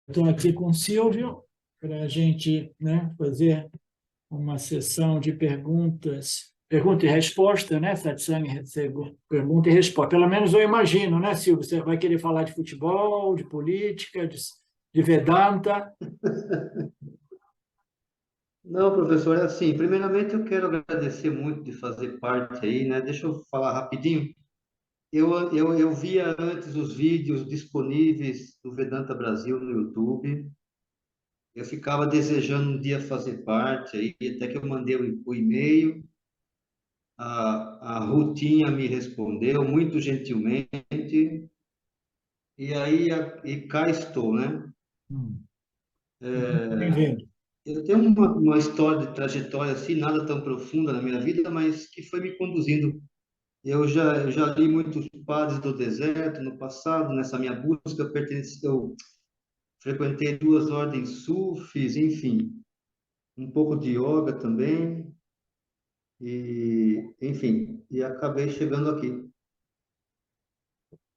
Estou aqui com o Silvio para a gente, né, fazer uma sessão de pergunta e resposta, né, satsang, pergunta e resposta. Pelo menos eu imagino, né, Silvio? Você vai querer falar de futebol, de política, de Vedanta. Não, professor, é assim, primeiramente eu quero agradecer muito de fazer parte aí, né? Deixa eu falar rapidinho. Eu via antes os vídeos disponíveis do Vedanta Brasil no YouTube. Eu ficava desejando um dia fazer parte aí, até que eu mandei o e-mail. A Rutinha me respondeu muito gentilmente, e aí e cá estou, né? Hum. Bem-vindo. Eu tenho uma história de trajetória assim, nada tão profunda na minha vida, mas que foi me conduzindo. Eu já li muitos padres do deserto no passado, nessa minha busca, eu frequentei duas ordens sufis, enfim, um pouco de yoga também, e, enfim, e acabei chegando aqui.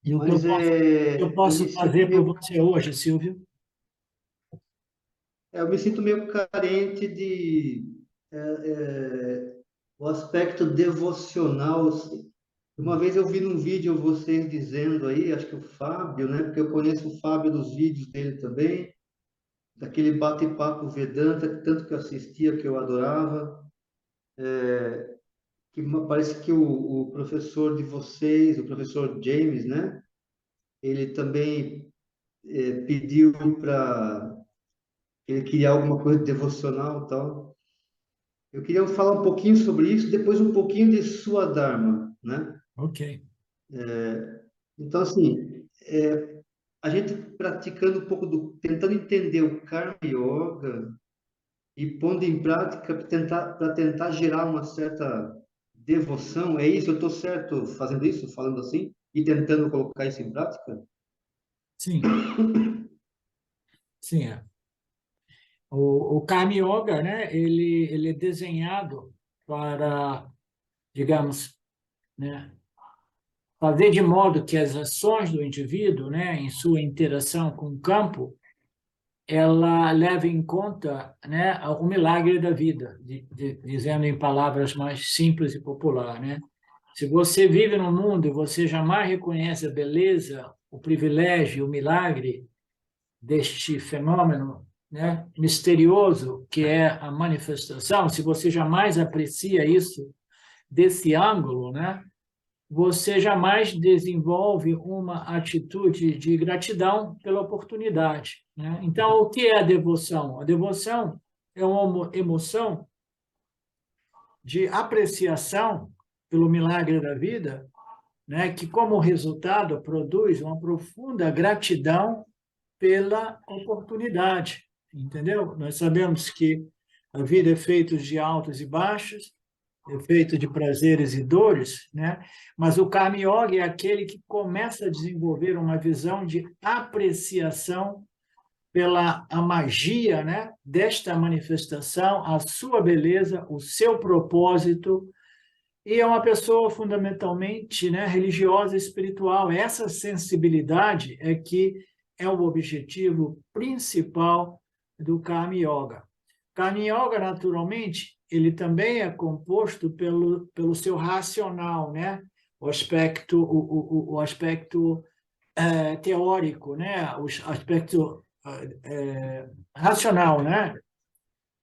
E o que Mas eu eu me posso sinto fazer por meio, você hoje, Silvio? eu me sinto meio carente de o aspecto devocional. Uma vez eu vi num vídeo vocês dizendo aí, acho que o Fábio, né? Porque eu conheço o Fábio dos vídeos dele também, daquele bate-papo Vedanta, tanto que eu assistia, que eu adorava, que parece que o professor de vocês, o professor James, né? Ele também pediu para ele queria alguma coisa devocional e tal. Eu queria falar um pouquinho sobre isso, depois um pouquinho de sua Dharma, né? Ok. Então, assim, a gente praticando um pouco tentando entender o Karma Yoga e pondo em prática para tentar gerar uma certa devoção, é isso? Eu estou certo fazendo isso, falando assim, e tentando colocar isso em prática? Sim, sim, é. O Karma Yoga, né, ele é desenhado para, digamos, né, fazer de modo que as ações do indivíduo, né, em sua interação com o campo, ela leve em conta, né, o milagre da vida, dizendo em palavras mais simples e popular, né? Se você vive no mundo e você jamais reconhece a beleza, o privilégio, o milagre deste fenômeno, né, misterioso que é a manifestação, se você jamais aprecia isso desse ângulo, né, você jamais desenvolve uma atitude de gratidão pela oportunidade, né? Então, o que é a devoção? A devoção é uma emoção de apreciação pelo milagre da vida, né, que, como resultado, produz uma profunda gratidão pela oportunidade, entendeu? Nós sabemos que a vida é feita de altos e baixos, é feita de prazeres e dores, né? Mas o Karma Yoga é aquele que começa a desenvolver uma visão de apreciação pela a magia, né, desta manifestação, a sua beleza, o seu propósito, e é uma pessoa fundamentalmente, né, religiosa e espiritual. Essa sensibilidade é que é o objetivo principal do Karma Yoga. Karma Yoga, naturalmente, ele também é composto pelo seu racional, né? O aspecto teórico, né? O aspecto racional, né?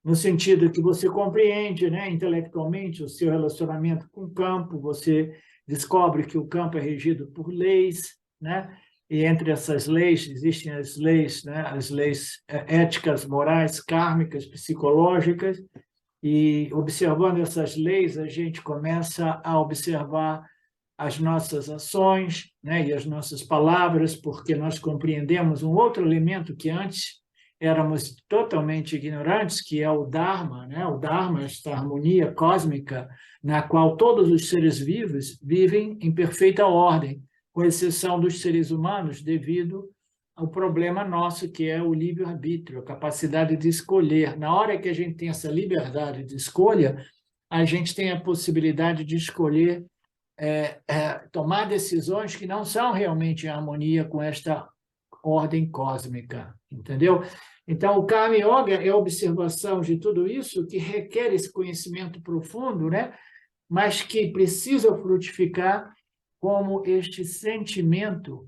No sentido que você compreende, né, intelectualmente o seu relacionamento com o campo, você descobre que o campo é regido por leis, né? E entre essas leis existem as leis éticas, morais, kármicas, psicológicas, e observando essas leis, a gente começa a observar as nossas ações, né, e as nossas palavras, porque nós compreendemos um outro elemento que antes éramos totalmente ignorantes, que é o Dharma, né? O Dharma, esta harmonia cósmica na qual todos os seres vivos vivem em perfeita ordem, com exceção dos seres humanos, devido ao problema nosso, que é o livre-arbítrio, a capacidade de escolher. Na hora que a gente tem essa liberdade de escolha, a gente tem a possibilidade de escolher tomar decisões que não são realmente em harmonia com esta ordem cósmica. entendeu? Então, o Karma Yoga é a observação de tudo isso que requer esse conhecimento profundo, né? Mas que precisa frutificar como este sentimento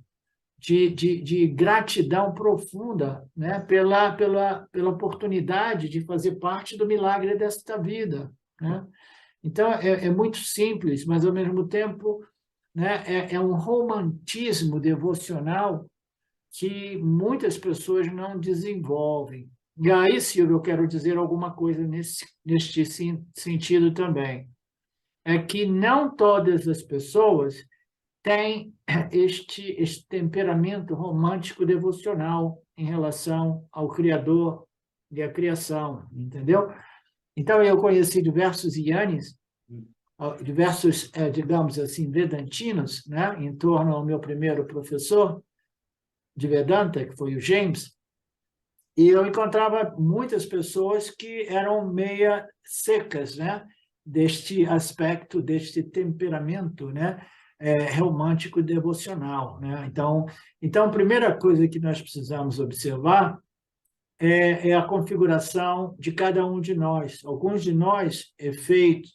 de gratidão profunda, né? Pela oportunidade de fazer parte do milagre desta vida, né? Então, é muito simples, mas, ao mesmo tempo, né, é um romantismo devocional que muitas pessoas não desenvolvem. E aí, Silvio, eu quero dizer alguma coisa neste sentido também. É que não todas as pessoas têm este temperamento romântico devocional em relação ao Criador e à criação, entendeu? Então, eu conheci diversos yanis, diversos, digamos assim, vedantinos, né, em torno ao meu primeiro professor de Vedanta, que foi o James, e eu encontrava muitas pessoas que eram meia secas, né, deste aspecto, deste temperamento, né, romântico devocional, né? Então, a primeira coisa que nós precisamos observar é a configuração de cada um de nós. Alguns de nós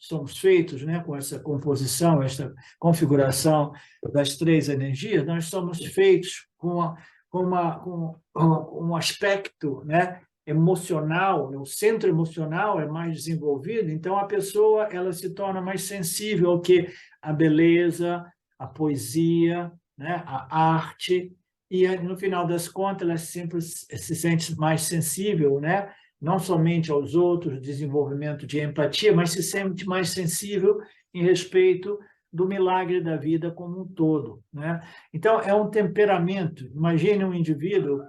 somos feitos, né, com essa composição, essa configuração das três energias, nós somos feitos com um aspecto, né, emocional, o centro emocional é mais desenvolvido, então a pessoa ela se torna mais sensível ao que a beleza, a poesia, né, a arte, e no final das contas ela sempre se sente mais sensível, né? Não somente aos outros, desenvolvimento de empatia, mas se sente mais sensível em respeito do milagre da vida como um todo, né? Então, é um temperamento. Imagine um indivíduo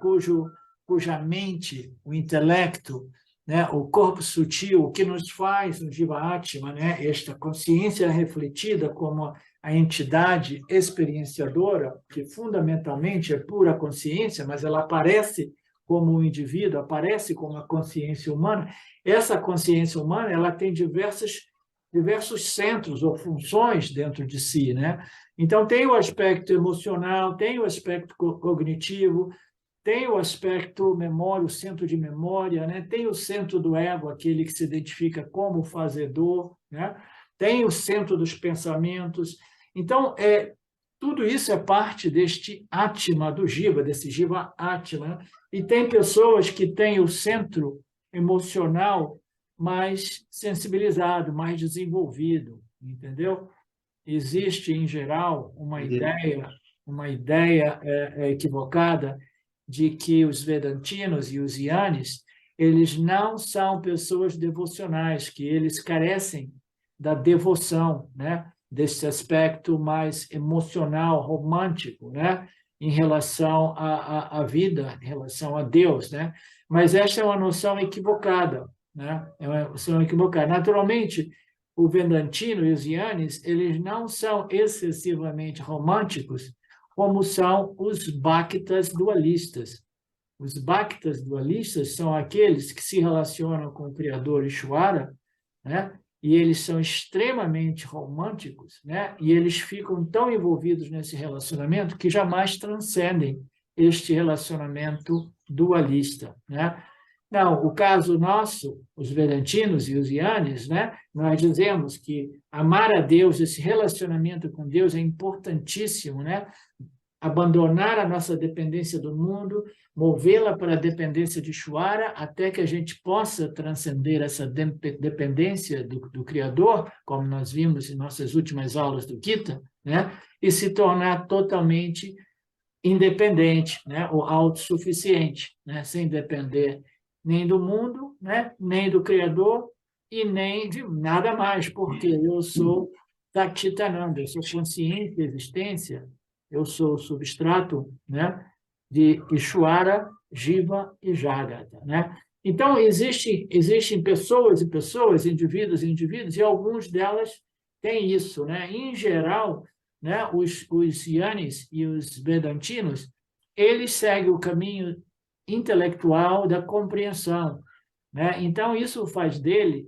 cuja mente, o intelecto, né, o corpo sutil, o que nos faz o Jiva Atma, né, esta consciência refletida como a entidade experienciadora, que fundamentalmente é pura consciência, mas ela aparece como um indivíduo, aparece como a consciência humana. Essa consciência humana ela tem diversos centros ou funções dentro de si, né? Então, tem o aspecto emocional, tem o aspecto cognitivo, tem o aspecto memória, o centro de memória, né? Tem o centro do ego, aquele que se identifica como fazedor, né? Tem o centro dos pensamentos. Então, tudo isso é parte deste Atma do Jiva, desse Jiva Atma, né? E tem pessoas que têm o centro emocional mais sensibilizado, mais desenvolvido, entendeu? Existe, em geral, uma ideia equivocada de que os vedantinos e os yanis, eles não são pessoas devocionais, que eles carecem da devoção, né? Desse aspecto mais emocional, romântico, né? Em relação à vida, em relação a Deus, né? Mas esta é uma noção equivocada, né? É uma noção equivocada. Naturalmente, o vedantino e os yanis, eles não são excessivamente românticos, como são os bhaktas dualistas. Os bhaktas dualistas são aqueles que se relacionam com o Criador Ishvara, né? E eles são extremamente românticos, né? E eles ficam tão envolvidos nesse relacionamento que jamais transcendem este relacionamento dualista, né? Não, o caso nosso, os vedantinos e os yanis, né? Nós dizemos que amar a Deus, esse relacionamento com Deus é importantíssimo, né? Abandonar a nossa dependência do mundo, movê-la para a dependência de Ishvara, até que a gente possa transcender essa dependência do Criador, como nós vimos em nossas últimas aulas do Gita, né? E se tornar totalmente independente, né? Ou autossuficiente, né? Sem depender nem do mundo, né? Nem do Criador e nem de nada mais, porque eu sou Satchitananda, eu sou consciência de existência, eu sou o substrato, né, de Ishvara, Jiva e Jagata, né? Então, existem pessoas e pessoas, indivíduos e indivíduos, e alguns delas têm isso, né? Em geral, né, os yanis e os vedantinos, eles seguem o caminho intelectual da compreensão, né? Então, isso faz deles,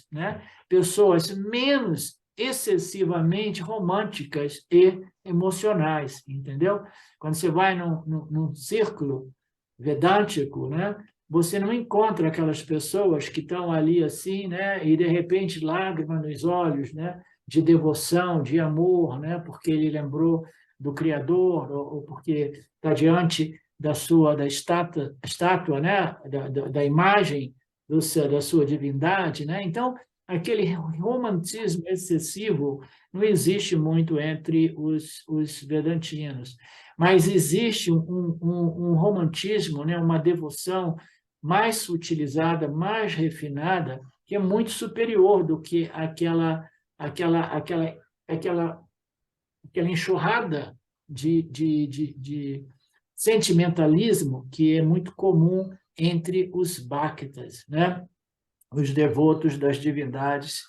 né, pessoas menos excessivamente românticas e emocionais, entendeu? Quando você vai num círculo, vedântico, né? Você não encontra aquelas pessoas que estão ali assim, né? E de repente lágrima nos olhos, né? De devoção, de amor, né? Porque ele lembrou do Criador ou porque está diante da estátua, né? Da imagem da sua divindade, né? Então aquele romantismo excessivo não existe muito entre os vedantinos, mas existe um romantismo, né? Uma devoção mais sutilizada, mais refinada, que é muito superior do que aquela, aquela enxurrada de sentimentalismo que é muito comum entre os Bhaktas, né? Os devotos das divindades,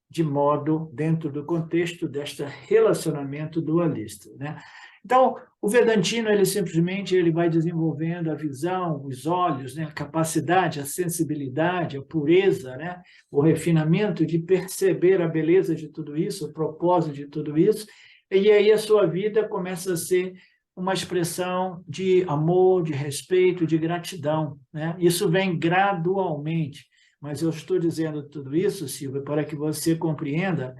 de modo dentro do contexto deste relacionamento dualista, né? Então, o Vedantino, ele simplesmente ele vai desenvolvendo a visão, os olhos, né? A capacidade, a sensibilidade, a pureza, né? O refinamento de perceber a beleza de tudo isso, o propósito de tudo isso, e aí a sua vida começa a ser uma expressão de amor, de respeito, de gratidão, né? Isso vem gradualmente, mas eu estou dizendo tudo isso, Silvia, para que você compreenda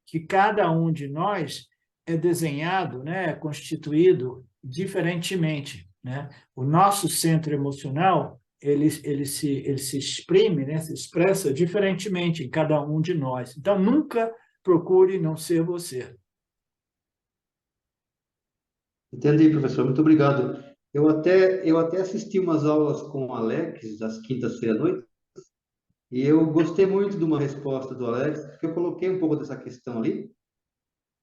que cada um de nós é desenhado, né, é constituído diferentemente, né? O nosso centro emocional, ele se exprime, né, se expressa diferentemente em cada um de nós. Então, nunca procure não ser você. Entendi, professor. Muito obrigado. Eu até assisti umas aulas com o Alex, às quintas-feiras à noite, e eu gostei muito de uma resposta do Alex, porque eu coloquei um pouco dessa questão ali,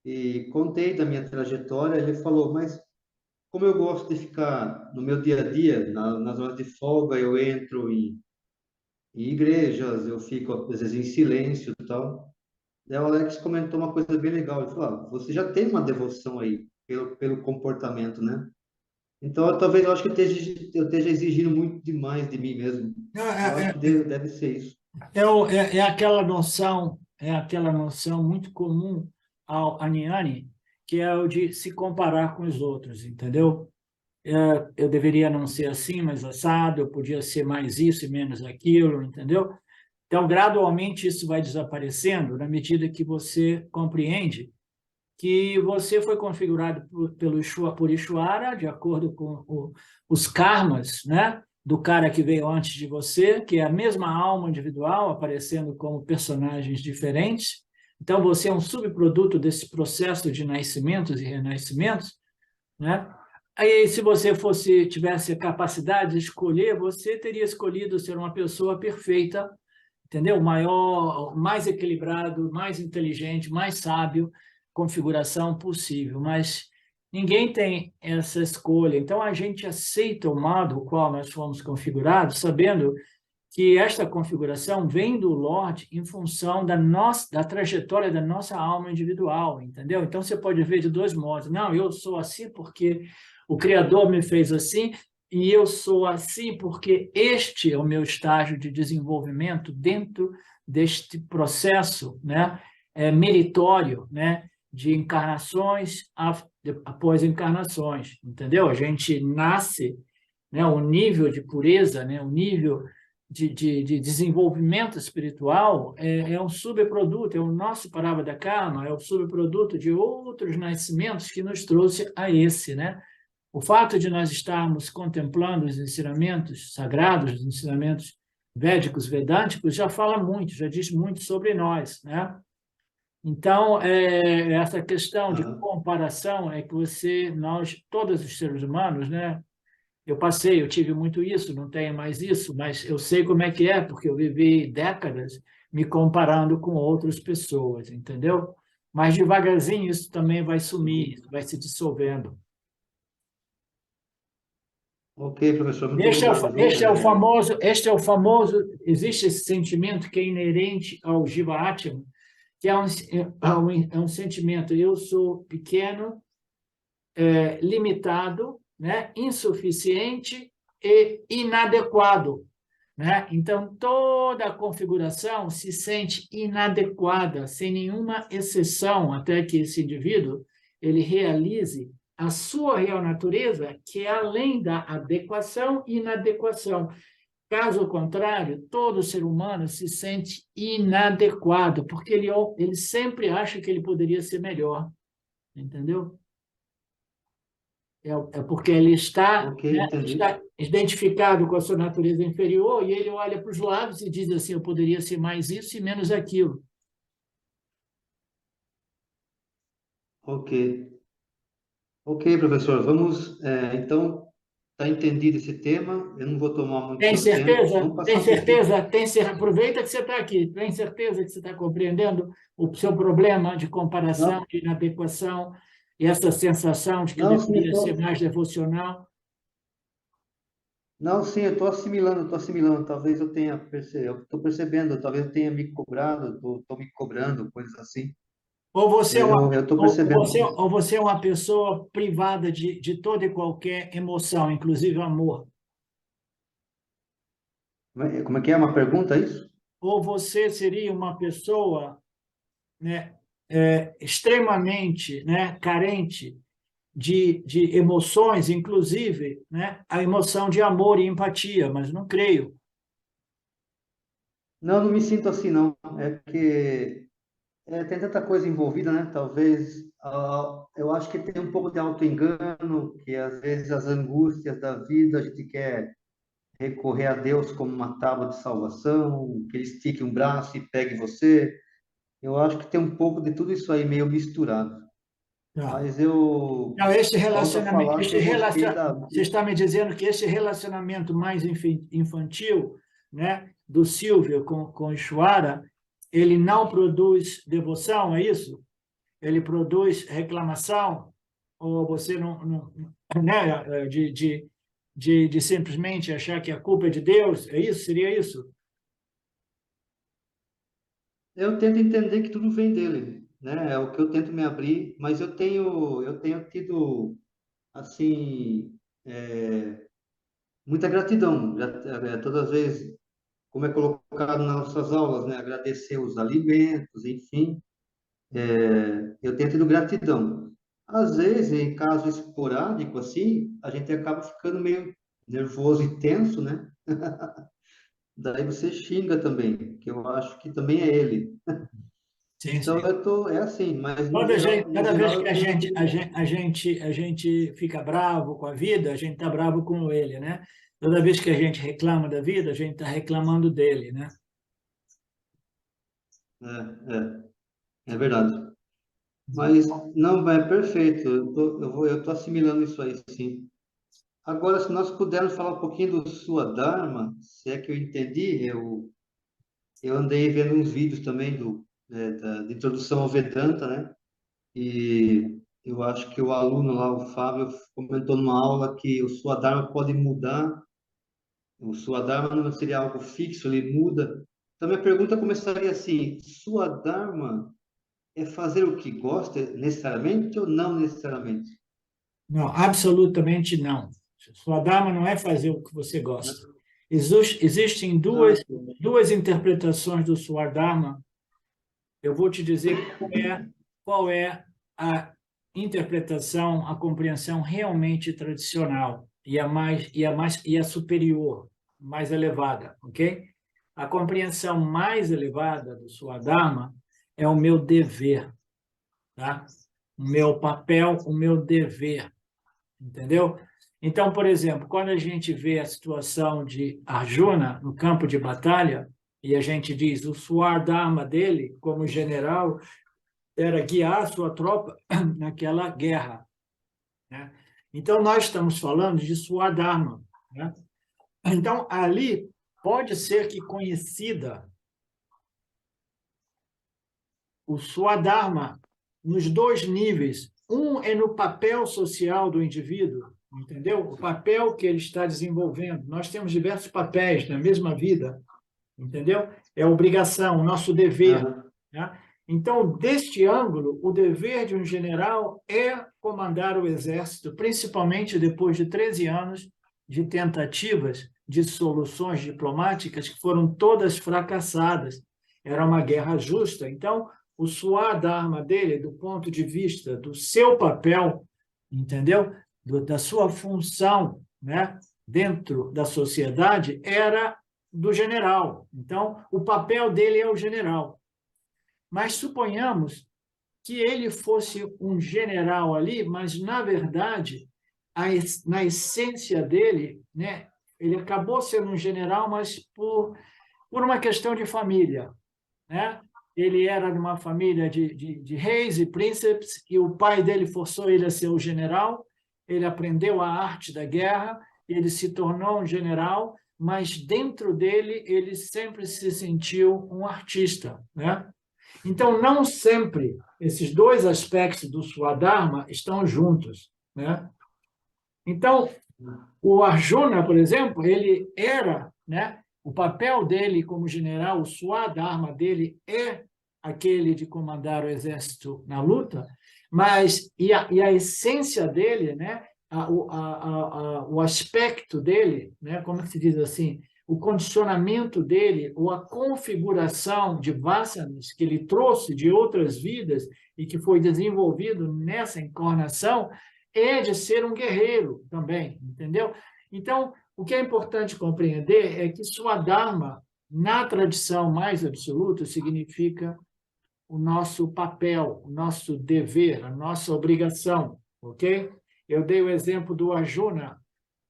e contei da minha trajetória. Ele falou, mas como eu gosto de ficar no meu dia a dia, nas horas de folga, eu entro em igrejas, eu fico às vezes em silêncio e tal. Daí o Alex comentou uma coisa bem legal. Ele falou, você já tem uma devoção aí, pelo comportamento, né? Então, talvez eu acho que eu esteja exigindo muito demais de mim mesmo. Eu acho que deve ser isso. É aquela noção muito comum ao Aniane, que é o de se comparar com os outros, entendeu? Eu deveria não ser assim, mas assado, eu podia ser mais isso e menos aquilo, entendeu? Então, gradualmente, isso vai desaparecendo na medida que você compreende que você foi configurado por Ishvara, de acordo com os karmas, né? Do cara que veio antes de você, que é a mesma alma individual, aparecendo como personagens diferentes. Então, você é um subproduto desse processo de nascimentos e renascimentos, né? Aí, se você tivesse a capacidade de escolher, você teria escolhido ser uma pessoa perfeita, entendeu? Maior, mais equilibrado, mais inteligente, mais sábio, configuração possível, mas ninguém tem essa escolha. Então, a gente aceita o modo o qual nós fomos configurados, sabendo que esta configuração vem do Lorde em função da trajetória da nossa alma individual, entendeu? Então, você pode ver de dois modos. Não, eu sou assim porque o Criador me fez assim, e eu sou assim porque este é o meu estágio de desenvolvimento dentro deste processo, né, meritório, né, de encarnações após encarnações, entendeu? A gente nasce, né, o nível de pureza, né, o nível de desenvolvimento espiritual é um subproduto, é o nosso Prarabdha Karma, é o subproduto de outros nascimentos que nos trouxe a esse, né? O fato de nós estarmos contemplando os ensinamentos sagrados, os ensinamentos védicos, vedânticos, já fala muito, já diz muito sobre nós, né? Então, essa questão de Aham. comparação é que nós, todos os seres humanos, né? Eu tive muito isso, não tenho mais isso, mas eu sei como é que é, porque eu vivi décadas me comparando com outras pessoas, entendeu? Mas devagarzinho isso também vai sumir, Entendi. vai se dissolvendo. Ok, professor, muito obrigado, viu? Este é o famoso, existe esse sentimento que é inerente ao Jiva Atma, que é um sentimento, eu sou pequeno, limitado, né, insuficiente e inadequado, né? Então, toda a configuração se sente inadequada, sem nenhuma exceção, até que esse indivíduo ele realize a sua real natureza, que é além da adequação e inadequação. Caso contrário, todo ser humano se sente inadequado, porque ele sempre acha que ele poderia ser melhor, entendeu? É porque ele está, Ok, né, entendi. está identificado com a sua natureza inferior e ele olha para os lados e diz assim, eu poderia ser mais isso e menos aquilo. Ok. Ok, professor. Vamos, então, está entendido esse tema. Eu não vou tomar muito Tem seu tempo. certeza? Vamos passar Tem um pouquinho. certeza? Tem certeza? Aproveita que você está aqui. Tem certeza que você está compreendendo o seu problema de comparação, Não, de inadequação e essa sensação de que não, sim, eu deveria ser tô, mais devocional? não, sim, eu estou assimilando, estou assimilando. Talvez eu tenha percebido, eu estou percebendo, talvez eu tenha me cobrado, estou me cobrando, coisas assim. Ou você é Mas uma, eu estou ou percebendo. ou você é uma pessoa privada de toda e qualquer emoção, inclusive amor? Como é que é uma pergunta, isso? Ou você seria uma pessoa, né, extremamente, né, carente de emoções, inclusive, né, a emoção de amor e empatia, mas não creio. Não, não me sinto assim, não. É que tem tanta coisa envolvida, né? Talvez, eu acho que tem um pouco de auto-engano, que às vezes as angústias da vida a gente quer recorrer a Deus como uma tábua de salvação, que Ele estique um braço e pegue você. Eu acho que tem um pouco de tudo isso aí meio misturado. Tá. Mas eu Então, este volto a relacionamento, falar que este eu gostei relacion... da. você está me dizendo que este relacionamento mais infantil, né, do Silvio com o Chuara, ele não produz devoção, é isso? Ele produz reclamação? Ou você né, de simplesmente achar que a culpa é de Deus? É isso? Seria isso? Eu tento entender que tudo vem dele, né? É o que eu tento me abrir, mas eu tenho tido assim muita gratidão. Todas as vezes, como é colocado nas nossas aulas, né? Agradecer os alimentos, enfim, eu tenho tido gratidão. Às vezes, em caso esporádico assim, a gente acaba ficando meio nervoso e tenso, né? Daí você xinga também, que eu acho que também é ele. Sim, Então sim. é assim, mas no Toda, geral, no cada vez geral que eu tenho a gente fica bravo com a vida, a gente está bravo com ele, né? Toda vez que a gente reclama da vida, a gente está reclamando dele, né? é verdade. Mas não, é perfeito. Eu tô assimilando isso aí, sim. Agora, se nós pudermos falar um pouquinho do sua Dharma, se é que eu entendi, eu andei vendo uns vídeos também de introdução ao Vedanta, né? E eu acho que o aluno lá, o Fábio, comentou numa aula que o sua Dharma pode mudar, o sua Dharma não seria algo fixo, ele muda. Então, minha pergunta começaria assim: sua Dharma é fazer o que gosta necessariamente ou não necessariamente? Não, absolutamente não. Sua dharma não é fazer o que você gosta. Existem Ah, duas interpretações do Swadharma. Eu vou te dizer qual é a interpretação, a compreensão realmente tradicional e a superior, mais elevada, ok? A compreensão mais elevada do Swadharma é o meu dever, tá? O meu papel, o meu dever, entendeu? Então, por exemplo, quando a gente vê a situação de Arjuna no campo de batalha, e a gente diz o Swadharma dele, como general, era guiar a sua tropa naquela guerra, né? Então, nós estamos falando de Swadharma, né? Então, ali pode ser que coincida o Swadharma nos dois níveis. Um é no papel social do indivíduo, entendeu? O papel que ele está desenvolvendo. Nós temos diversos papéis na mesma vida, entendeu? É obrigação, o nosso dever, ah, né? Então, deste ângulo, o dever de um general é comandar o exército, principalmente depois de 13 anos de tentativas de soluções diplomáticas que foram todas fracassadas. Era uma guerra justa. Então, o Swadharma dele, do ponto de vista do seu papel, entendeu? Da sua função, né, dentro da sociedade, era do general. Então, o papel dele é o general. Mas suponhamos que ele fosse um general ali, mas, na verdade, na essência dele, né, ele acabou sendo um general, mas por uma questão de família, né? Ele era de uma família de reis e príncipes, e o pai dele forçou ele a ser o general, ele aprendeu a arte da guerra, ele se tornou um general, mas dentro dele ele sempre se sentiu um artista, né? Então, não sempre esses dois aspectos do Swadharma estão juntos, né? Então, o Arjuna, por exemplo, ele era, né, o papel dele como general, o Swadharma dele é aquele de comandar o exército na luta, mas a essência dele, né, o aspecto dele, né, como se diz assim, o condicionamento dele, ou a configuração de vasanas que ele trouxe de outras vidas e que foi desenvolvido nessa encarnação, é de ser um guerreiro também, entendeu? Então, o que é importante compreender é que Swadharma, na tradição mais absoluta, significa o nosso papel, o nosso dever, a nossa obrigação, ok? Eu dei o exemplo do Arjuna,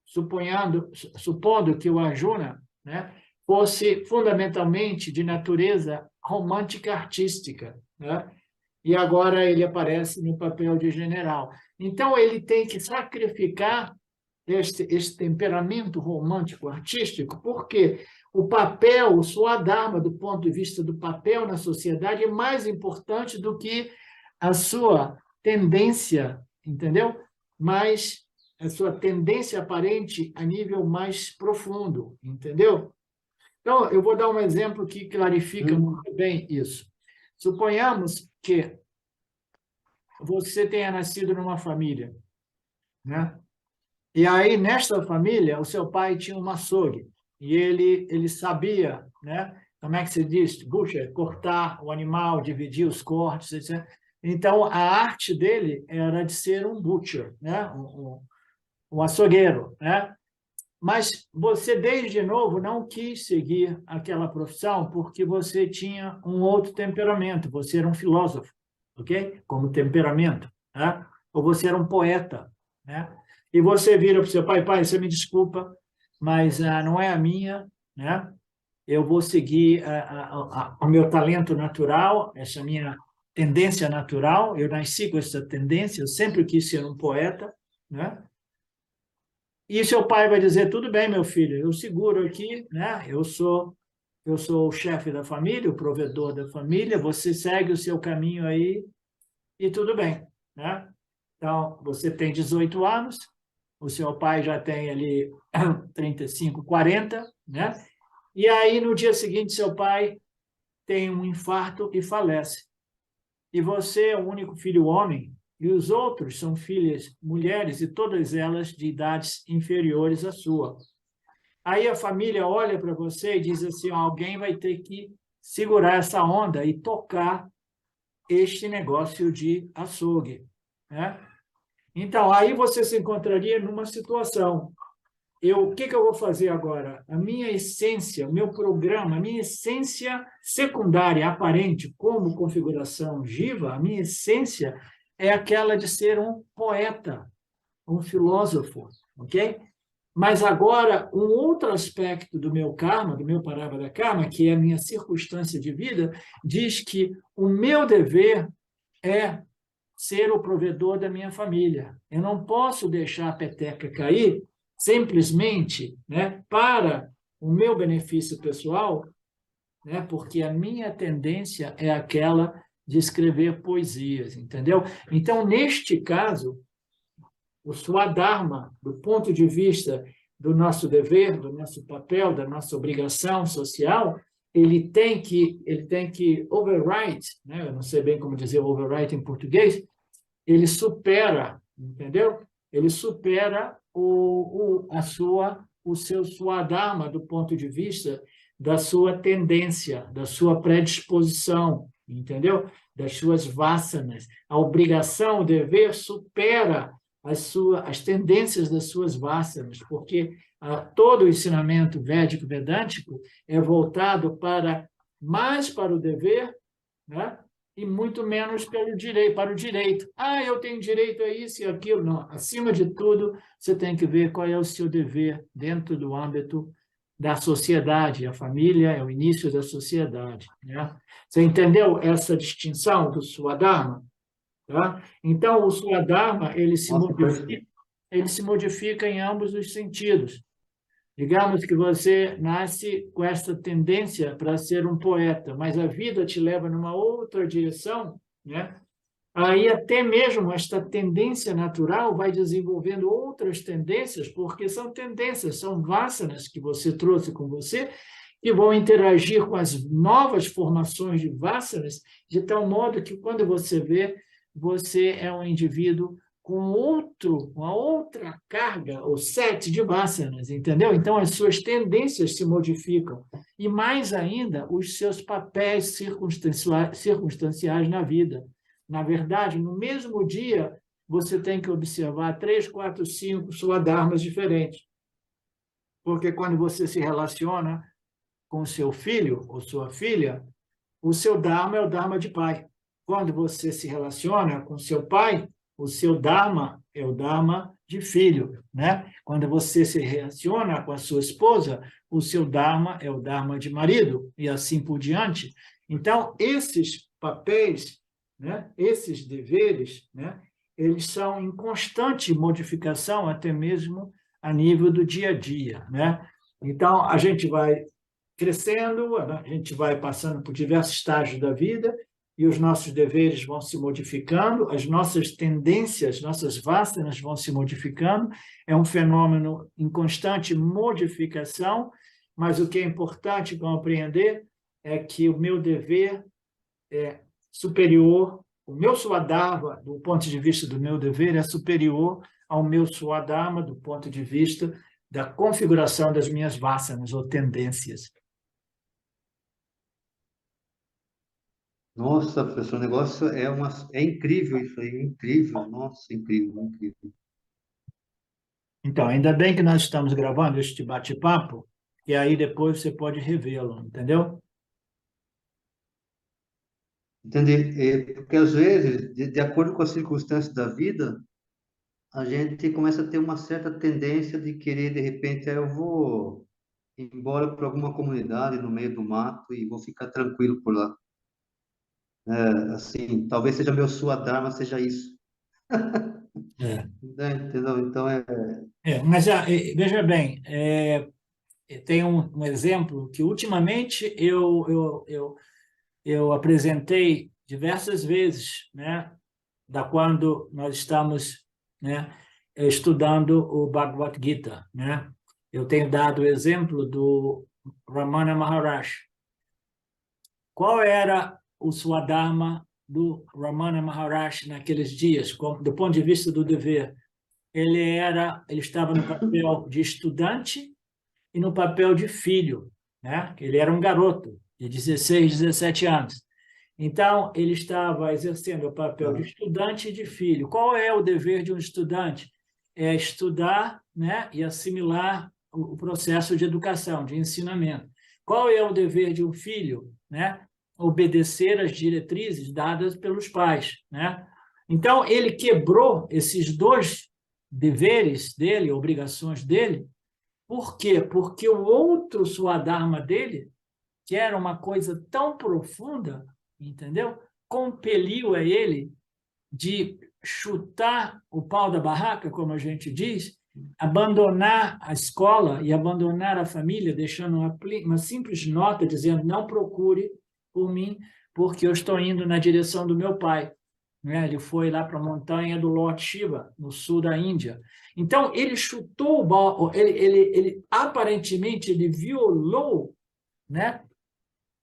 supondo que o Arjuna, né, fosse fundamentalmente de natureza romântica artística, né? E agora ele aparece no papel de general. Então, ele tem que sacrificar esse temperamento romântico artístico, porque o papel, o Swadharma, do ponto de vista do papel na sociedade, é mais importante do que a sua tendência, entendeu? Mas a sua tendência aparente a nível mais profundo, entendeu? Então, eu vou dar um exemplo que clarifica muito bem isso. Suponhamos que você tenha nascido numa família, né? E aí, nesta família, o seu pai tinha um açougue, e ele sabia, né? Como é que se diz? Butcher, cortar o animal, dividir os cortes, etc. Então, a arte dele era de ser um butcher, né? Um açougueiro, né? Mas você, desde novo, não quis seguir aquela profissão porque você tinha um outro temperamento. Você era um filósofo, ok? Como temperamento, né? Ou você era um poeta, né? E você vira para o seu pai, pai, você me desculpa, mas não é a minha, né? Eu vou seguir o meu talento natural, essa minha tendência natural. Eu nasci com essa tendência, eu sempre quis ser um poeta, né? E seu pai vai dizer, tudo bem, meu filho, eu seguro aqui, né? Eu sou o chefe da família, o provedor da família, você segue o seu caminho aí e tudo bem, né? Então, você tem 18 anos, o seu pai já tem ali 35, 40, né? E aí, no dia seguinte, seu pai tem um infarto e falece. E você é o único filho homem, e os outros são filhas mulheres, e todas elas de idades inferiores à sua. Aí a família olha para você e diz assim, alguém vai ter que segurar essa onda e tocar este negócio de açougue, né? Então, aí você se encontraria numa situação. O que eu vou fazer agora? A minha essência, o meu programa, a minha essência secundária, aparente, como configuração Jiva, a minha essência é aquela de ser um poeta, um filósofo, ok? Mas agora, um outro aspecto do meu karma, do meu Parabhara Karma, que é a minha circunstância de vida, diz que o meu dever é ser o provedor da minha família. Eu não posso deixar a peteca cair simplesmente, né, para o meu benefício pessoal, né, porque a minha tendência é aquela de escrever poesias, entendeu? Então, neste caso, o Swadharma, do ponto de vista do nosso dever, do nosso papel, da nossa obrigação social, ele tem que override, né? Eu não sei bem como dizer override em português, ele supera, entendeu? Ele supera o seu Swadharma do ponto de vista da sua tendência, da sua predisposição, entendeu? Das suas vasanas. A obrigação, o dever supera as tendências das suas vasanas, porque todo o ensinamento védico-vedântico é voltado mais para o dever, né? E muito menos para o direito. Eu tenho direito a isso e aquilo. Não, acima de tudo, você tem que ver qual é o seu dever dentro do âmbito da sociedade. A família é o início da sociedade, né? Você entendeu essa distinção do Swadharma? Tá? Então, o Swadharma, Nossa, perfeito. ele se modifica em ambos os sentidos. Digamos que você nasce com essa tendência para ser um poeta, mas a vida te leva numa outra direção, né? Aí até mesmo esta tendência natural vai desenvolvendo outras tendências, porque são tendências, são vasanas que você trouxe com você, que vão interagir com as novas formações de vasanas, de tal modo que quando você vê, você é um indivíduo com uma outra carga, ou set de vasanas, entendeu? Então, as suas tendências se modificam. E, mais ainda, os seus papéis circunstanciais na vida. Na verdade, no mesmo dia, você tem que observar 3, 4, 5 swadharmas diferentes. Porque quando você se relaciona com seu filho ou sua filha, o seu dharma é o dharma de pai. Quando você se relaciona com seu pai, o seu dharma é o dharma de filho, né? Quando você se relaciona com a sua esposa, o seu dharma é o dharma de marido, e assim por diante. Então, esses papéis, né? Esses deveres, né? Eles são em constante modificação, até mesmo a nível do dia a dia, né? Então, a gente vai crescendo, a gente vai passando por diversos estágios da vida e os nossos deveres vão se modificando, as nossas tendências, nossas vasanas vão se modificando. É um fenômeno em constante modificação, mas o que é importante compreender é que o meu dever é superior, o meu swadharma, do ponto de vista do meu dever, é superior ao meu swadharma, do ponto de vista da configuração das minhas vasanas ou tendências. Nossa, professor, o negócio é incrível isso aí, incrível, nossa, incrível, incrível. Então, ainda bem que nós estamos gravando este bate-papo, e aí depois você pode revê-lo, entendeu? Entende? Porque às vezes, de acordo com as circunstâncias da vida, a gente começa a ter uma certa tendência de querer, de repente, eu vou embora para alguma comunidade no meio do mato e vou ficar tranquilo por lá. Assim, talvez seja meu sua dharma, seja isso. É. Né? Entendeu? Então, Mas veja bem, tem um exemplo que ultimamente eu apresentei diversas vezes, né, da quando nós estamos, né, estudando o Bhagavad Gita, né? Eu tenho dado o exemplo do Ramana Maharaj. Qual era o Swadharma do Ramana Maharaj naqueles dias, do ponto de vista do dever? Ele estava no papel de estudante e no papel de filho, né? Ele era um garoto de 16, 17 anos. Então, ele estava exercendo o papel de estudante e de filho. Qual é o dever de um estudante? É estudar, né, e assimilar o processo de educação, de ensinamento. Qual é o dever de um filho? Né? Obedecer às diretrizes dadas pelos pais. Né? Então, ele quebrou esses dois deveres dele, obrigações dele. Por quê? Porque o outro Swadharma dele, que era uma coisa tão profunda, entendeu? Compeliu a ele de chutar o pau da barraca, como a gente diz, abandonar a escola e abandonar a família, deixando uma simples nota dizendo: não procure por mim, porque eu estou indo na direção do meu pai. Ele foi lá para a montanha do Lord Shiva, no sul da Índia. Então, ele chutou o balão, aparentemente, ele violou, né,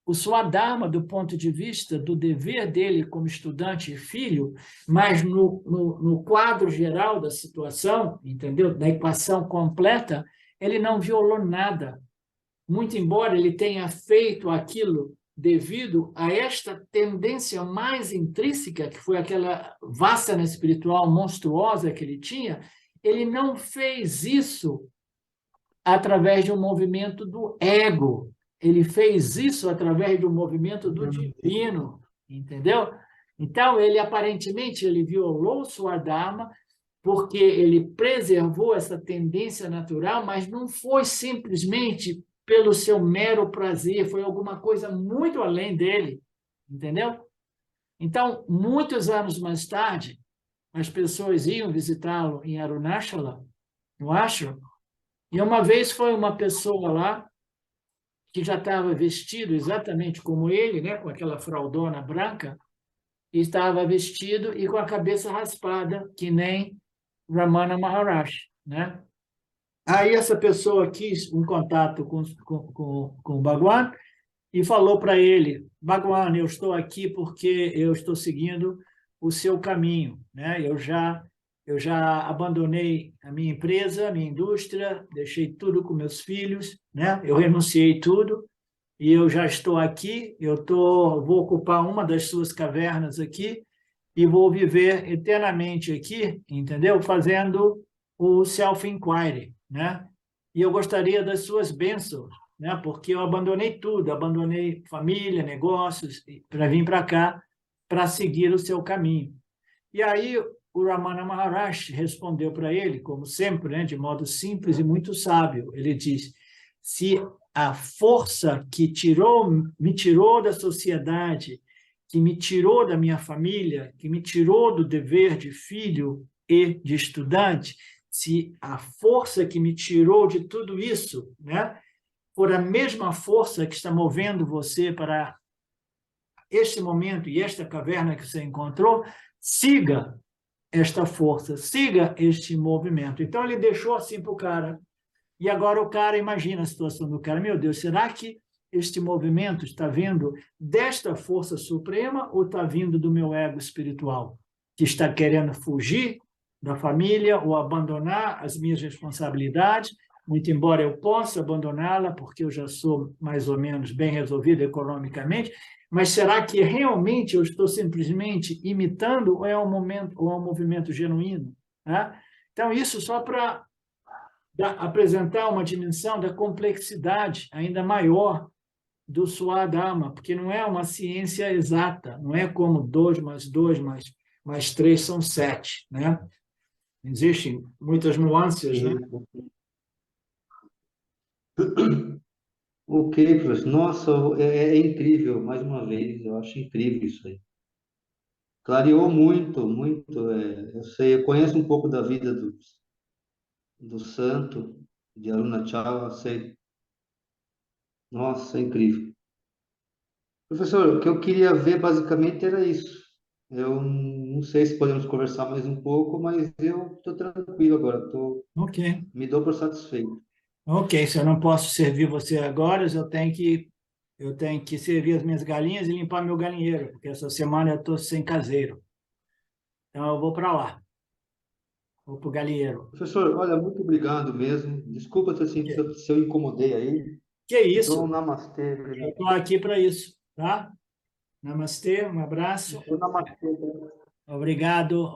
o Swadharma do ponto de vista do dever dele como estudante e filho, mas no quadro geral da situação, entendeu? Da equação completa, ele não violou nada. Muito embora ele tenha feito aquilo devido a esta tendência mais intrínseca, que foi aquela vassana espiritual monstruosa que ele tinha. Ele não fez isso através de um movimento do ego. Ele fez isso através do movimento do divino, entendeu? Então, ele aparentemente ele violou sua dharma porque ele preservou essa tendência natural, mas não foi simplesmente pelo seu mero prazer, foi alguma coisa muito além dele, entendeu? Então, muitos anos mais tarde, as pessoas iam visitá-lo em Arunachala, no ashram, e uma vez foi uma pessoa lá que já estava vestido exatamente como ele, né, com aquela fraldona branca, e estava vestido e com a cabeça raspada, que nem Ramana Maharaj, né? Aí essa pessoa quis um contato com o Bhagwan e falou para ele: Bhagwan, eu estou aqui porque eu estou seguindo o seu caminho, né? Eu já abandonei a minha empresa, a minha indústria, deixei tudo com meus filhos, né? Eu renunciei tudo e eu já estou aqui. Vou ocupar uma das suas cavernas aqui e vou viver eternamente aqui, entendeu? Fazendo o self-inquiry, né? E eu gostaria das suas bênçãos, né? Porque eu abandonei tudo, abandonei família, negócios, para vir para cá, para seguir o seu caminho. E aí o Ramana Maharaj respondeu para ele, como sempre, né? De modo simples e muito sábio. Ele diz: se a força que me tirou da sociedade, que me tirou da minha família, que me tirou do dever de filho e de estudante, se a força que me tirou de tudo isso, né, for a mesma força que está movendo você para este momento e esta caverna que você encontrou, siga esta força, siga este movimento. Então, ele deixou assim para o cara. E agora o cara, imagina a situação do cara: meu Deus, será que este movimento está vindo desta força suprema ou está vindo do meu ego espiritual, que está querendo fugir da família ou abandonar as minhas responsabilidades, muito embora eu possa abandoná-la porque eu já sou mais ou menos bem resolvido economicamente, mas será que realmente eu estou simplesmente imitando ou é um movimento genuíno, né? Então, isso só para apresentar uma dimensão da complexidade ainda maior do Swadharma, porque não é uma ciência exata, não é como 2 mais 2 mais 3 são 7, né? Existem muitas nuances, né? Ok, professor. Nossa, é incrível, mais uma vez, eu acho incrível isso aí. Clareou muito, muito. Eu sei, eu conheço um pouco da vida do santo, de Arunachala, sei. Nossa, é incrível. Professor, o que eu queria ver basicamente era isso. Eu não sei se podemos conversar mais um pouco, mas eu estou tranquilo agora, Ok, me dou por satisfeito. ok. Se eu não posso servir você agora, eu tenho que servir as minhas galinhas e limpar meu galinheiro, porque essa semana eu estou sem caseiro. Então eu vou para lá, vou para o galinheiro. Professor, olha, muito obrigado mesmo. Desculpa se eu incomodei aí. Que Então, isso? namastê, Eu obrigado. estou aqui para isso, tá? Namastê, um abraço. Então, namastê. Obrigado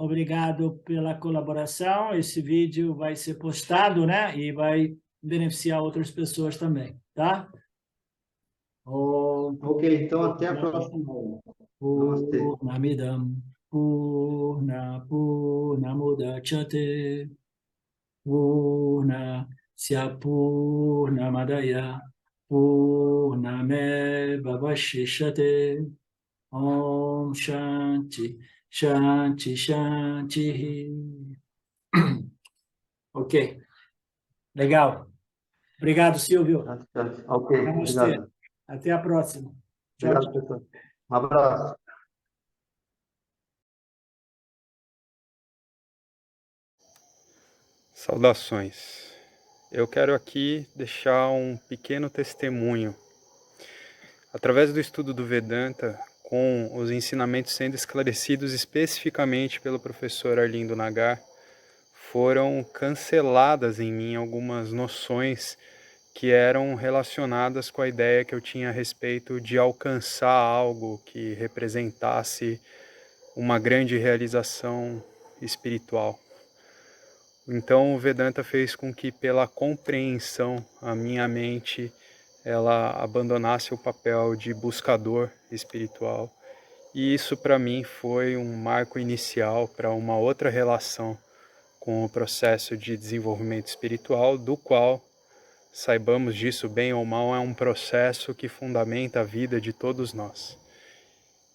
pela colaboração. Esse vídeo vai ser postado, né? E vai beneficiar outras pessoas também, tá? Om Ok, então até a próxima aula. Namastê. Purnamidam Purnamudachyate Purnasya Purnamadaya Purnameva Vashishyate. Om Shanti, Shanti, Shanti. Ok, legal. Obrigado, Silvio. Ok, Namastê. obrigado. Até a próxima. Tchau, Obrigado, tchau. professor. Um abraço. Saudações. Eu quero aqui deixar um pequeno testemunho. Através do estudo do Vedanta, com os ensinamentos sendo esclarecidos especificamente pelo professor Arlindo Nagar, foram canceladas em mim algumas noções que eram relacionadas com a ideia que eu tinha a respeito de alcançar algo que representasse uma grande realização espiritual. Então o Vedanta fez com que, pela compreensão, a minha mente ela abandonasse o papel de buscador espiritual. E isso para mim foi um marco inicial para uma outra relação com o processo de desenvolvimento espiritual, do qual, saibamos disso bem ou mal, é um processo que fundamenta a vida de todos nós.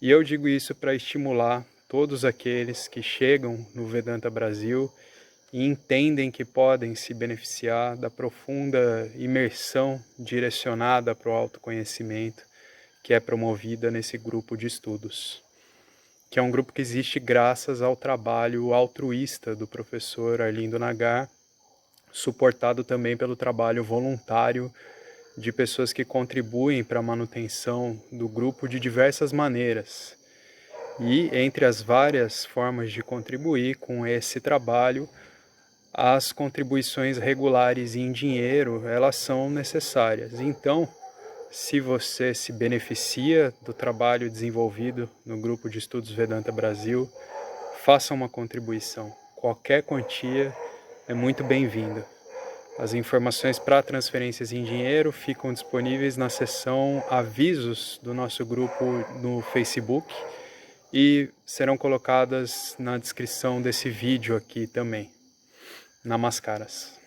E eu digo isso para estimular todos aqueles que chegam no Vedanta Brasil e entendem que podem se beneficiar da profunda imersão direcionada para o autoconhecimento que é promovida nesse grupo de estudos, que é um grupo que existe graças ao trabalho altruísta do professor Arlindo Nagar, suportado também pelo trabalho voluntário de pessoas que contribuem para a manutenção do grupo de diversas maneiras. E entre as várias formas de contribuir com esse trabalho, as contribuições regulares em dinheiro, elas são necessárias. Então, se você se beneficia do trabalho desenvolvido no Grupo de Estudos Vedanta Brasil, faça uma contribuição. Qualquer quantia é muito bem-vinda. As informações para transferências em dinheiro ficam disponíveis na seção Avisos do nosso grupo no Facebook e serão colocadas na descrição desse vídeo aqui também. Namaskaras.